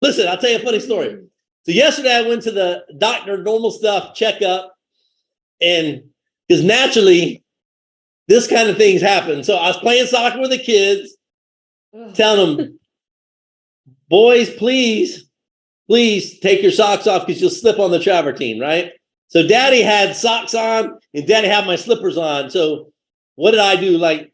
Listen, I'll tell you a funny story. So yesterday I went to the doctor, normal stuff, checkup, and because naturally this kind of things happen. So I was playing soccer with the kids, telling them, boys, please take your socks off because you'll slip on the travertine, right? So daddy had socks on and daddy had my slippers on. So what did I do? Like,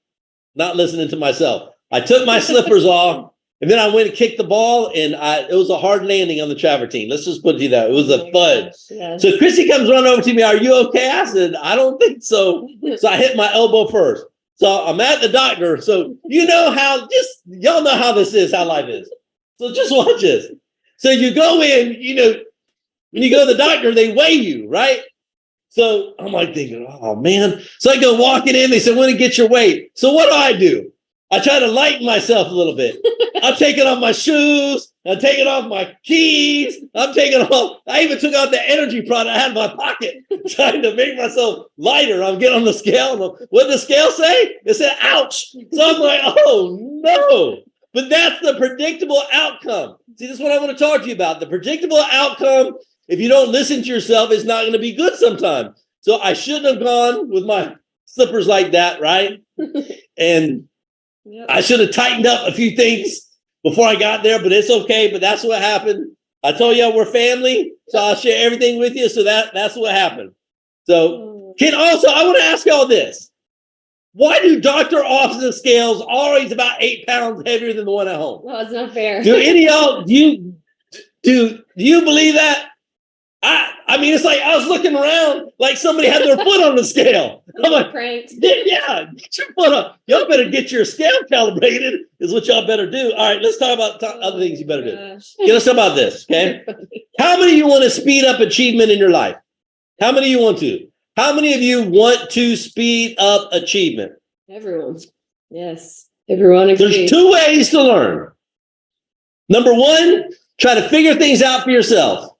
not listening to myself. I took my slippers off and then I went and kicked the ball and it was a hard landing on the travertine. Let's just put it to that. It was a thud. Yes. So Kristie comes running over to me. Are you okay? I said, I don't think so. So I hit my elbow first. So I'm at the doctor. So you know how, y'all know how this is, how life is. So just watch this. So you go in, when you go to the doctor, they weigh you, right? So I'm like thinking, oh man. So I go walking in, they said, when to get your weight. So what do? I try to lighten myself a little bit. I'm taking off my shoes. I'm taking off my keys. I even took out the energy product I had in my pocket, trying to make myself lighter. I'm getting on the scale. What did the scale say? It said, ouch. So I'm like, oh no. But that's the predictable outcome. See, this is what I want to talk to you about. The predictable outcome, if you don't listen to yourself, is not going to be good sometimes. So I shouldn't have gone with my slippers like that, right? And I should have tightened up a few things before I got there, but it's okay. But that's what happened. I told you we're family, so I'll share everything with you. So that's what happened. So I want to ask y'all this. Why do doctor office scales always about 8 pounds heavier than the one at home? Well, it's not fair. Do any of y'all, do you believe that? I mean, it's like I was looking around like somebody had their foot on the scale. I'm like, pranked. Yeah, get your foot up. Y'all better get your scale calibrated is what y'all better do. All right, let's talk about other things you better do. Okay, let's talk about this, okay? How many of you want to speed up achievement in your life? How many of you want to? How many of you want to speed up achievement? Everyone. Yes. Everyone agrees. There's 2 ways to learn. Number 1, try to figure things out for yourself,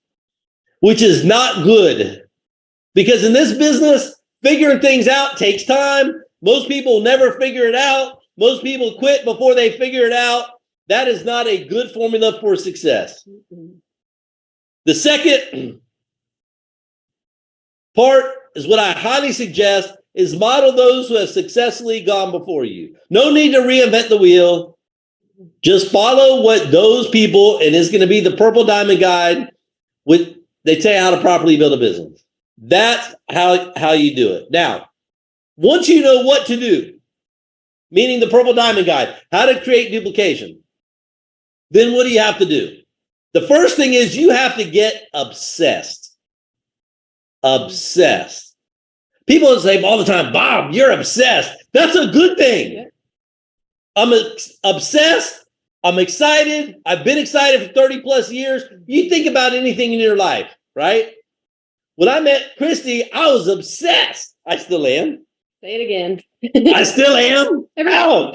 which is not good. Because in this business, figuring things out takes time. Most people never figure it out. Most people quit before they figure it out. That is not a good formula for success. The second part is what I highly suggest is model those who have successfully gone before you. No need to reinvent the wheel. Just follow what those people, and it's going to be the Purple Diamond Guide, they tell you how to properly build a business. That's how you do it. Now, once you know what to do, meaning the Purple Diamond Guide, how to create duplication, then what do you have to do? The first thing is you have to get obsessed. Obsessed. People say all the time, Bob, you're obsessed. That's a good thing. I'm obsessed. I'm excited. I've been excited for 30 plus years. You think about anything in your life, right? When I met Kristie, I was obsessed. I still am. Say it again. I still am. No,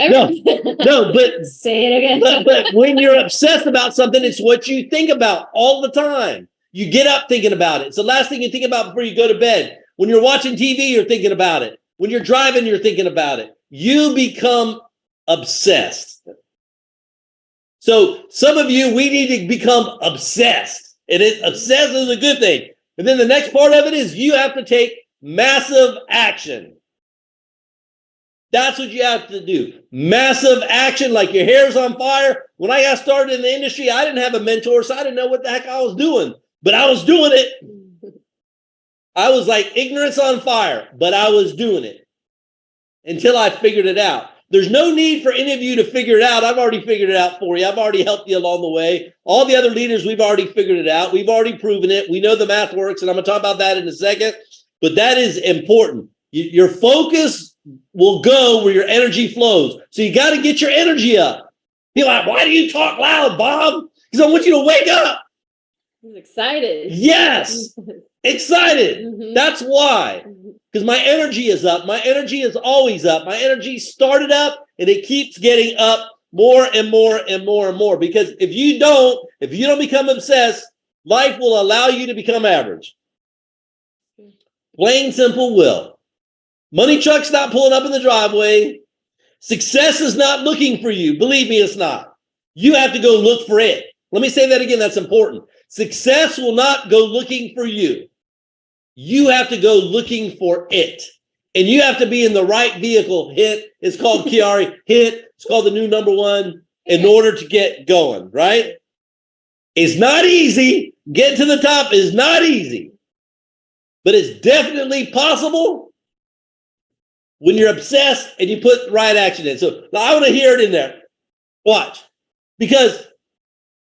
but say it again. but when you're obsessed about something, it's what you think about all the time. You get up thinking about it. It's the last thing you think about before you go to bed. When you're watching TV, you're thinking about it. When you're driving, you're thinking about it. You become obsessed. So some of you, we need to become obsessed. Obsessed is a good thing. And then the next part of it is you have to take massive action. That's what you have to do. Massive action, like your hair's on fire. When I got started in the industry, I didn't have a mentor, so I didn't know what the heck I was doing. But I was doing it. I was like ignorance on fire, but I was doing it until I figured it out. There's no need for any of you to figure it out. I've already figured it out for you. I've already helped you along the way. All the other leaders, we've already figured it out. We've already proven it. We know the math works, and I'm going to talk about that in a second. But that is important. Your focus will go where your energy flows. So you got to get your energy up. Be like, why do you talk loud, Bob? Because I want you to wake up. I'm excited. Yes. Excited. Mm-hmm. That's why. Because my energy is up. My energy is always up. My energy started up and it keeps getting up more and more and more and more. Because if you don't become obsessed, life will allow you to become average. Plain simple will. Money truck's not pulling up in the driveway. Success is not looking for you. Believe me, it's not. You have to go look for it. Let me say that again. That's important. Success will not go looking for you. You have to go looking for it. And you have to be in the right vehicle. Hit. It's called QuiAri. Hit. It's called the new number one in order to get going, right? It's not easy. Getting to the top is not easy. But it's definitely possible when you're obsessed and you put right action in. So now I want to hear it in there. Watch. Because,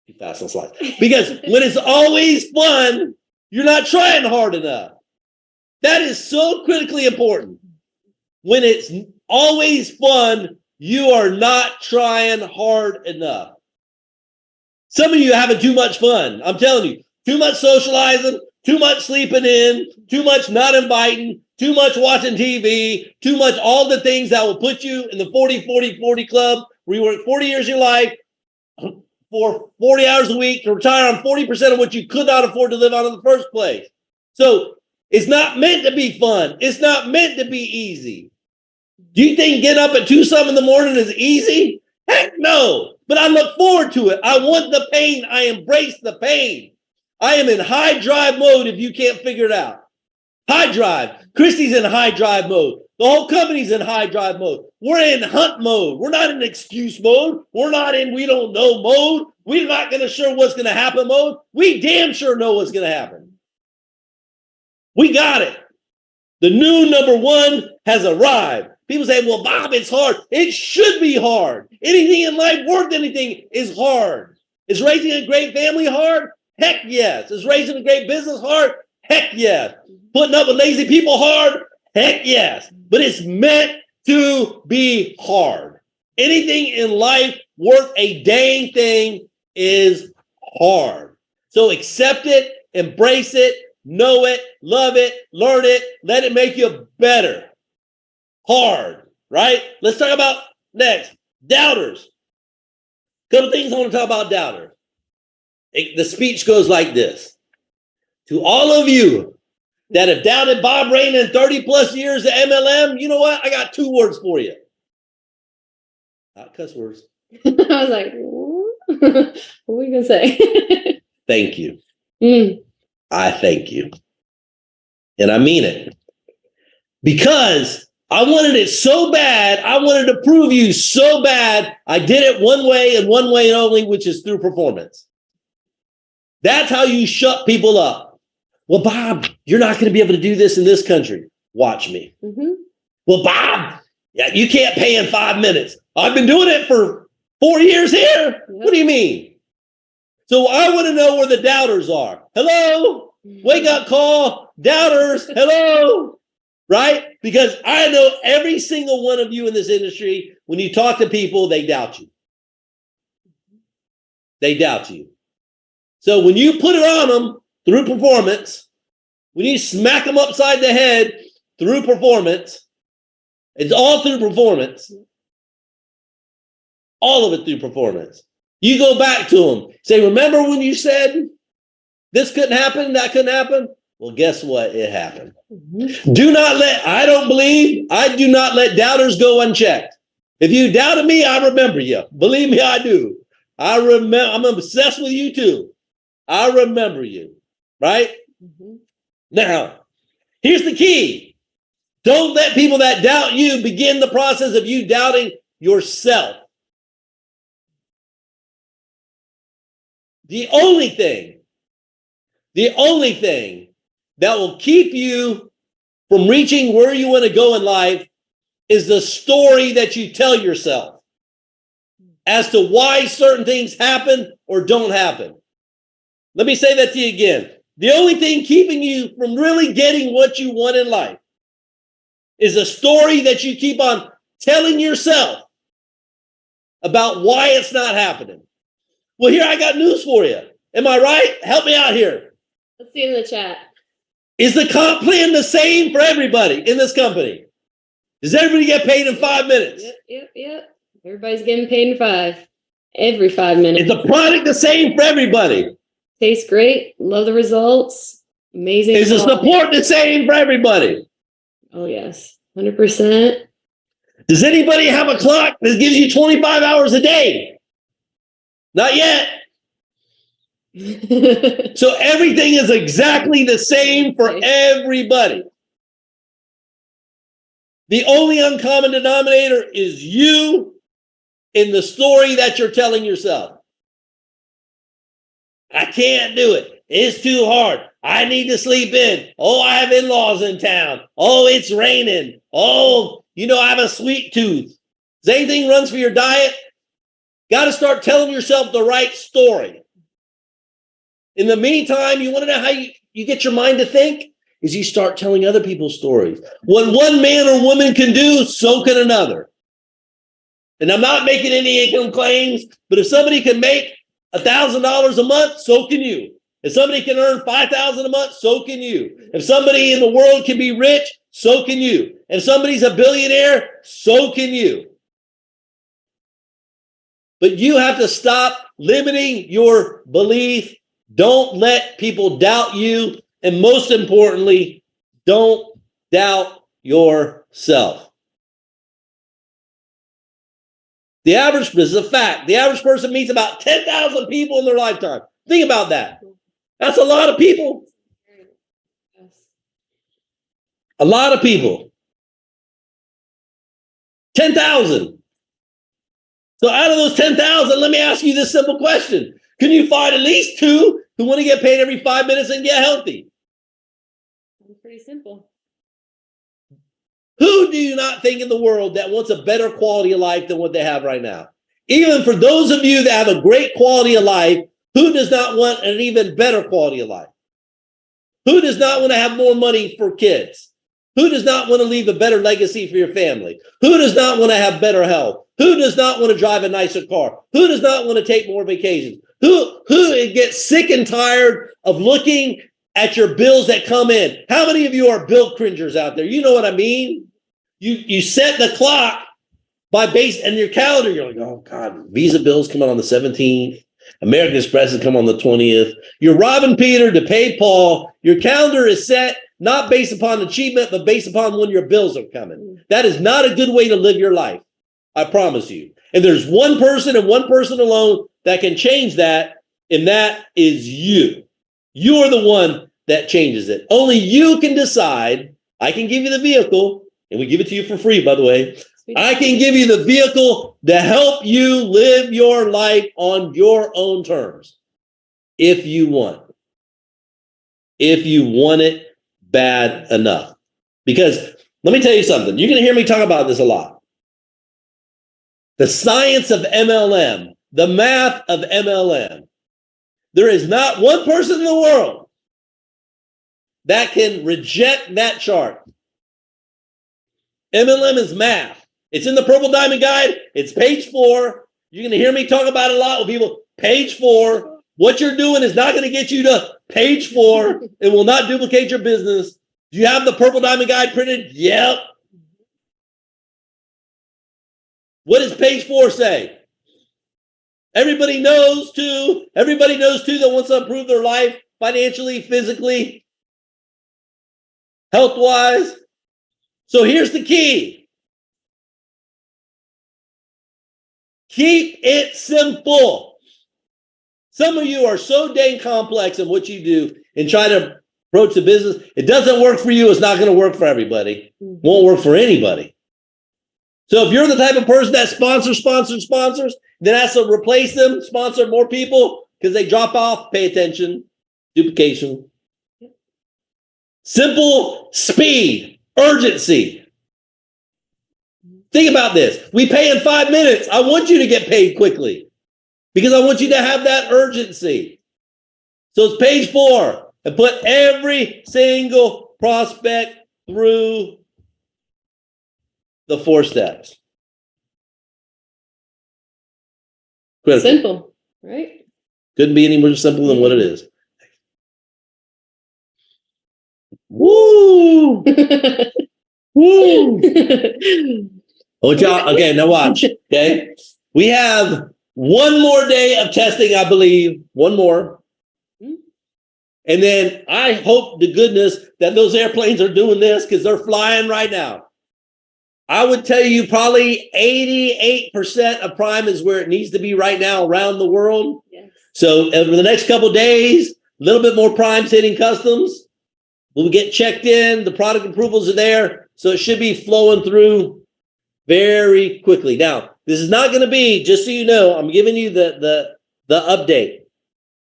be fast on slides. Because when it's always fun, you're not trying hard enough. That is so critically important. When it's always fun, you are not trying hard enough. Some of you are having too much fun. I'm telling you, too much socializing, too much sleeping in, too much not inviting, too much watching TV, too much all the things that will put you in the 40-40-40 club where you work 40 years of your life for 40 hours a week to retire on 40% of what you could not afford to live on in the first place. So it's not meant to be fun. It's not meant to be easy. Do you think getting up at 2-something in the morning is easy? Heck no. But I look forward to it. I want the pain. I embrace the pain. I am in high drive mode if you can't figure it out. High drive. Kristie's in high drive mode. The whole company's in high drive mode. We're in hunt mode. We're not in excuse mode. We're not in we don't know mode. We're not going to sure what's going to happen mode. We damn sure know what's going to happen. We got it. The new number one has arrived. People say, well, Bob, it's hard. It should be hard. Anything in life worth anything is hard. Is raising a great family hard? Heck yes. Is raising a great business hard? Heck yes. Putting up with lazy people hard? Heck yes. But it's meant to be hard. Anything in life worth a dang thing is hard. So accept it, embrace it, know it, love it, learn it, let it make you better. Hard, right? Let's talk about next, doubters. Couple things I want to talk about doubters. The speech goes like this. To all of you that have doubted Bob Reina in 30 plus years at MLM, you know what? I got 2 words for you. Not cuss words. I was like, what are we going to say? Thank you. Mm. I thank you. And I mean it. Because I wanted it so bad. I wanted to prove you so bad. I did it one way and one way only, which is through performance. That's how you shut people up. Well, Bob, you're not going to be able to do this in this country. Watch me. Mm-hmm. Well, Bob, yeah, you can't pay in 5 minutes. I've been doing it for 4 years here. Yep. What do you mean? So I want to know where the doubters are. Hello? Wake up call. Doubters. Hello? Right? Because I know every single one of you in this industry, when you talk to people, they doubt you. They doubt you. So when you put it on them through performance, when you smack them upside the head through performance, it's all through performance. All of it through performance. You go back to them. Say, remember when you said this couldn't happen, that couldn't happen? Well, guess what? It happened. Mm-hmm. I do not let doubters go unchecked. If you doubted me, I remember you. Believe me, I do. I'm obsessed with you too. I remember you, right? Mm-hmm. Now, here's the key. Don't let people that doubt you begin the process of you doubting yourself. The only thing that will keep you from reaching where you want to go in life is the story that you tell yourself as to why certain things happen or don't happen. Let me say that to you again. The only thing keeping you from really getting what you want in life is a story that you keep on telling yourself about why it's not happening. Well, here I got news for you. Am I right? Help me out here. Let's see in the chat. Is the comp plan the same for everybody in this company? Does everybody get paid in 5 minutes? Yep. Everybody's getting paid in 5. Every 5 minutes. Is the product the same for everybody? Tastes great. Love the results. Amazing. Is the support the same for everybody? Oh, yes. 100%. Does anybody have a clock that gives you 25 hours a day? Not yet. So everything is exactly the same for everybody. The only uncommon denominator is you in the story that you're telling yourself. I can't do it. It's too hard. I need to sleep in. Oh, I have in-laws in town. Oh, it's raining. Oh, I have a sweet tooth. Does anything runs for your diet? Got to start telling yourself the right story. In the meantime, you want to know how you get your mind to think? Is you start telling other people's stories. What one man or woman can do, so can another. And I'm not making any income claims, but if somebody can make $1,000 a month, so can you. If somebody can earn $5,000 a month, so can you. If somebody in the world can be rich, so can you. If somebody's a billionaire, so can you. But you have to stop limiting your belief. Don't let people doubt you. And most importantly, don't doubt yourself. This is a fact. The average person meets about 10,000 people in their lifetime. Think about that. That's a lot of people. A lot of people. 10,000. So out of those 10,000, let me ask you this simple question. Can you find at least 2 who want to get paid every 5 minutes and get healthy? Pretty simple. Who do you not think in the world that wants a better quality of life than what they have right now? Even for those of you that have a great quality of life, who does not want an even better quality of life? Who does not want to have more money for kids? Who does not want to leave a better legacy for your family? Who does not want to have better health? Who does not want to drive a nicer car? Who does not want to take more vacations? Who gets sick and tired of looking at your bills that come in? How many of you are bill cringers out there? You know what I mean? You set the clock by base and your calendar. You're like, oh God, Visa bills come out on the 17th. American Express has come on the 20th. You're robbing Peter to pay Paul. Your calendar is set not based upon achievement, but based upon when your bills are coming. That is not a good way to live your life. I promise you. And there's one person and one person alone that can change that, and that is you. You are the one that changes it. Only you can decide. I can give you the vehicle, and we give it to you for free, by the way. I can give you the vehicle to help you live your life on your own terms. If you want. If you want it bad enough. Because let me tell you something. You're going to hear me talk about this a lot. The science of MLM, the math of MLM. There is not one person in the world that can reject that chart. MLM is math. It's in the Purple Diamond Guide. It's page 4. You're going to hear me talk about it a lot with people. Page 4. What you're doing is not going to get you to page 4. It will not duplicate your business. Do you have the Purple Diamond Guide printed? Yep. What does page 4 say? Everybody knows too that wants to improve their life financially, physically, health-wise. So here's the key. Keep it simple. Some of you are so dang complex in what you do and try to approach the business. It doesn't work for you. It's not going to work for everybody. Won't work for anybody. So if you're the type of person that sponsors, then has to replace them, sponsor more people because they drop off, pay attention, duplication. Simple, speed, urgency. Think about this. We pay in 5 minutes. I want you to get paid quickly because I want you to have that urgency. So it's page 4 and put every single prospect through the 4 steps. Critical. Simple, right? Couldn't be any more simple than what it is. Woo! Woo! Okay, now watch. Okay. We have one more day of testing, I believe. One more. And then I hope to goodness that those airplanes are doing this because they're flying right now. I would tell you probably 88% of Prime is where it needs to be right now around the world. Yes. So over the next couple of days, a little bit more primes hitting customs. We'll get checked in. The product approvals are there. So it should be flowing through very quickly. Now, this is not going to be, just so you know, I'm giving you the update.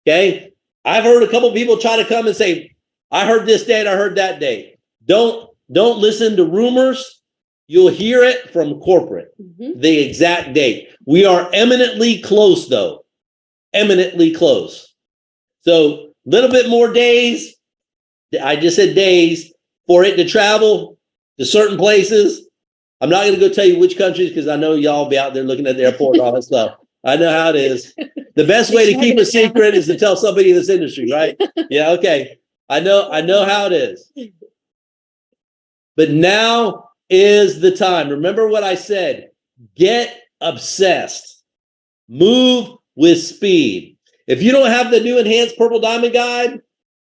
Okay. I've heard a couple of people try to come and say, I heard this date, I heard that date. Don't listen to rumors. You'll hear it from corporate, the exact date. We are eminently close, though. Eminently close. So a little bit more days. I just said days for it to travel to certain places. I'm not going to go tell you which countries because I know y'all be out there looking at the airport and all that stuff. I know how it is. The best way to keep a secret is to tell somebody in this industry, right? Yeah, okay. I know how it is. But now is the time. Remember what I said. Get obsessed. Move with speed. If you don't have the new enhanced Purple Diamond Guide,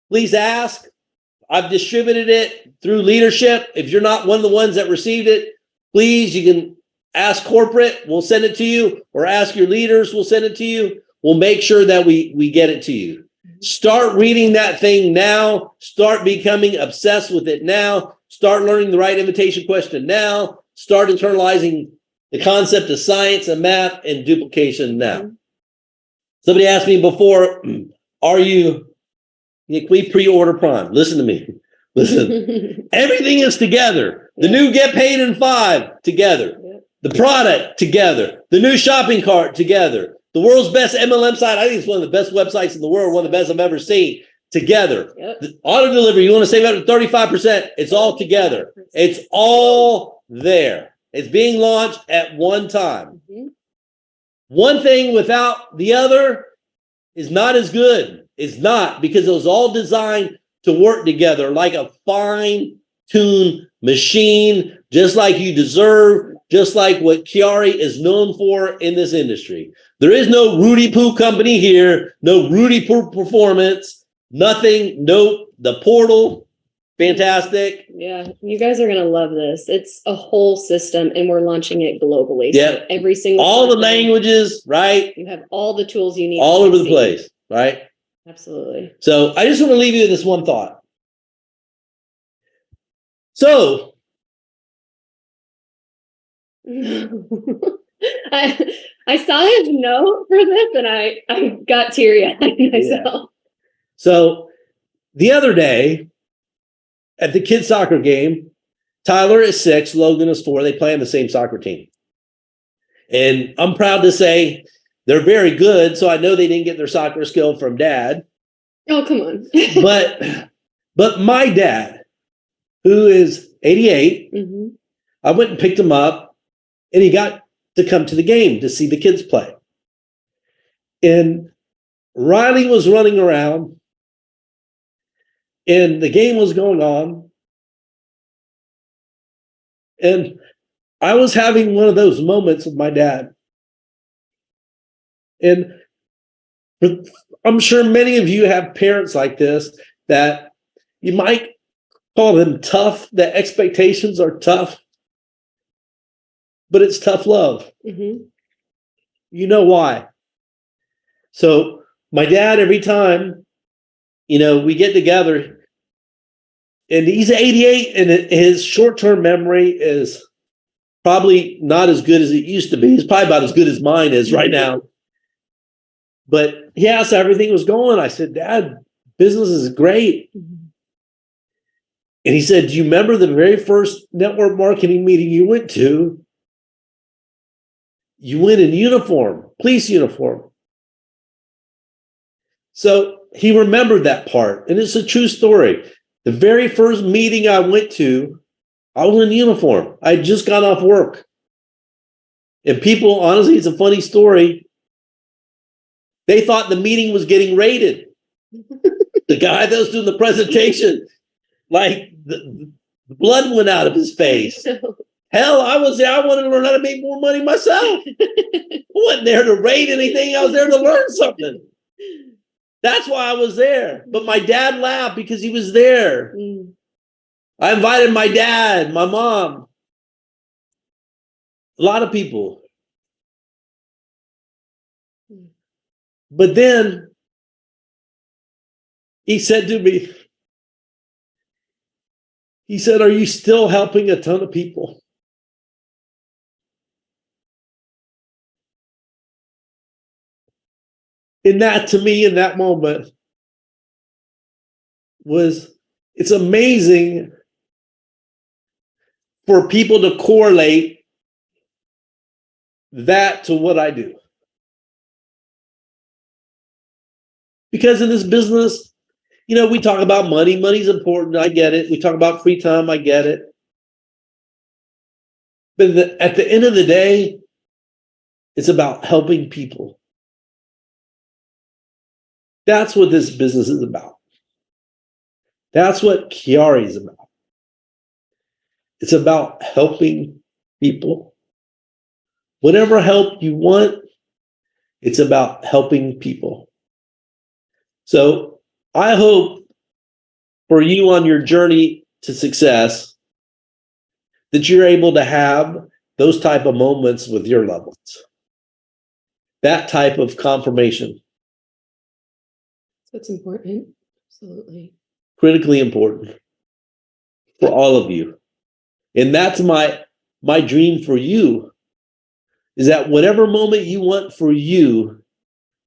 please ask. I've distributed it through leadership. If you're not one of the ones that received it, please, you can ask corporate. We'll send it to you, or ask your leaders. We'll send it to you. We'll make sure that we get it to you. Start reading that thing now. Start becoming obsessed with it now. Start learning the right invitation question now. Start internalizing the concept of science and math and duplication now. Somebody asked me before, can we pre-order Prime? Listen to me. Listen. Everything is together. The new Get Paid in 5 together. The product together. The new shopping cart together. The world's best MLM site. I think it's one of the best websites in the world. One of the best I've ever seen. Together. The auto delivery, you want to save up to 35%. It's all together. It's all there. It's being launched at one time. One thing without the other is not as good. It's not, because it was all designed to work together like a fine-tuned machine, just like you deserve, just like what QuiAri is known for in this industry. There is no Rudy Poo company here, no Rudy Poo performance, nothing. Nope. The portal, fantastic. Yeah, you guys are going to love this. It's a whole system, and we're launching it globally. Yeah. So every single all the languages, right? You have all the tools you need. All over the place, right? Absolutely. So I just want to leave you with this one thought. So I saw his note for this, and I got teary-eyed myself. Yeah. So the other day at the kids' soccer game, Tyler is 6, Logan is 4. They play on the same soccer team. And I'm proud to say they're very good. So I know they didn't get their soccer skill from dad. Oh, come on. but my dad, who is 88, I went and picked him up, and he got to come to the game to see the kids play. And Riley was running around, and the game was going on. And I was having one of those moments with my dad. And I'm sure many of you have parents like this, that you might call them tough, that expectations are tough, but it's tough love. You know why? So my dad, every time, we get together, and he's 88, and his short-term memory is probably not as good as it used to be. It's probably about as good as mine is right now. But he asked how everything was going. I said, Dad, business is great. And he said, do you remember the very first network marketing meeting you went to? You went in uniform, police uniform. So he remembered that part, and it's a true story. The very first meeting I went to, I was in uniform. I had just got off work. And people, honestly, it's a funny story. They thought the meeting was getting raided. The guy that was doing the presentation, like the blood went out of his face. Hell, I was there. I wanted to learn how to make more money myself. I wasn't there to raid anything. I was there to learn something. That's why I was there. But my dad laughed because he was there. I invited my dad, my mom, a lot of people. But then he said to me, he said, "Are you still helping a ton of people?" And that, to me, in that moment, it's amazing for people to correlate that to what I do. Because in this business, we talk about money. Money's important. I get it. We talk about free time. I get it. But at the end of the day, it's about helping people. That's what this business is about. That's what QuiAri is about. It's about helping people. Whatever help you want, it's about helping people. So I hope for you on your journey to success that you're able to have those type of moments with your loved ones. That type of confirmation. That's important. Absolutely. Critically important for all of you. And that's my dream for you, is that whatever moment you want for you,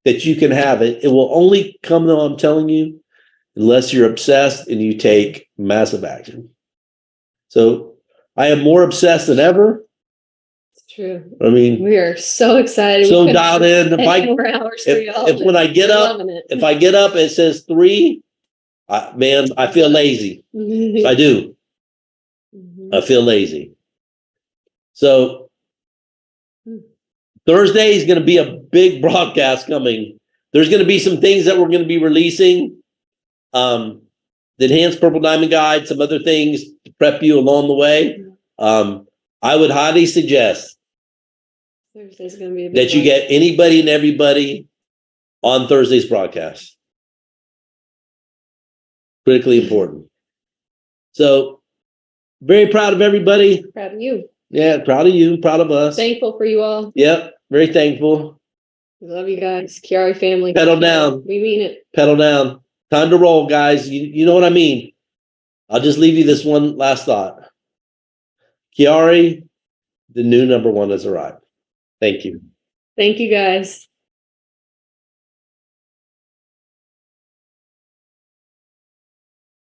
that you can have it. It will only come, though, I'm telling you, unless you're obsessed and you take massive action. So I am more obsessed than ever. It's true. I mean, we are so excited. So dialed in. If when I get up, if I get up, it says 3. I feel lazy. I do. I feel lazy. So Thursday is going to be a big broadcast coming. There's going to be some things that we're going to be releasing. The Enhanced Purple Diamond Guide, some other things to prep you along the way. I would highly suggest Thursday's going to be that you get anybody and everybody on Thursday's broadcast. Critically important. So very proud of everybody. Proud of you. Yeah, proud of you, proud of us. Thankful for you all. Yep, very thankful. We love you guys. QuiAri family. Pedal down. We mean it. Pedal down. Time to roll, guys. You know what I mean. I'll just leave you this one last thought. QuiAri, the new #1 has arrived. Thank you. Thank you, guys.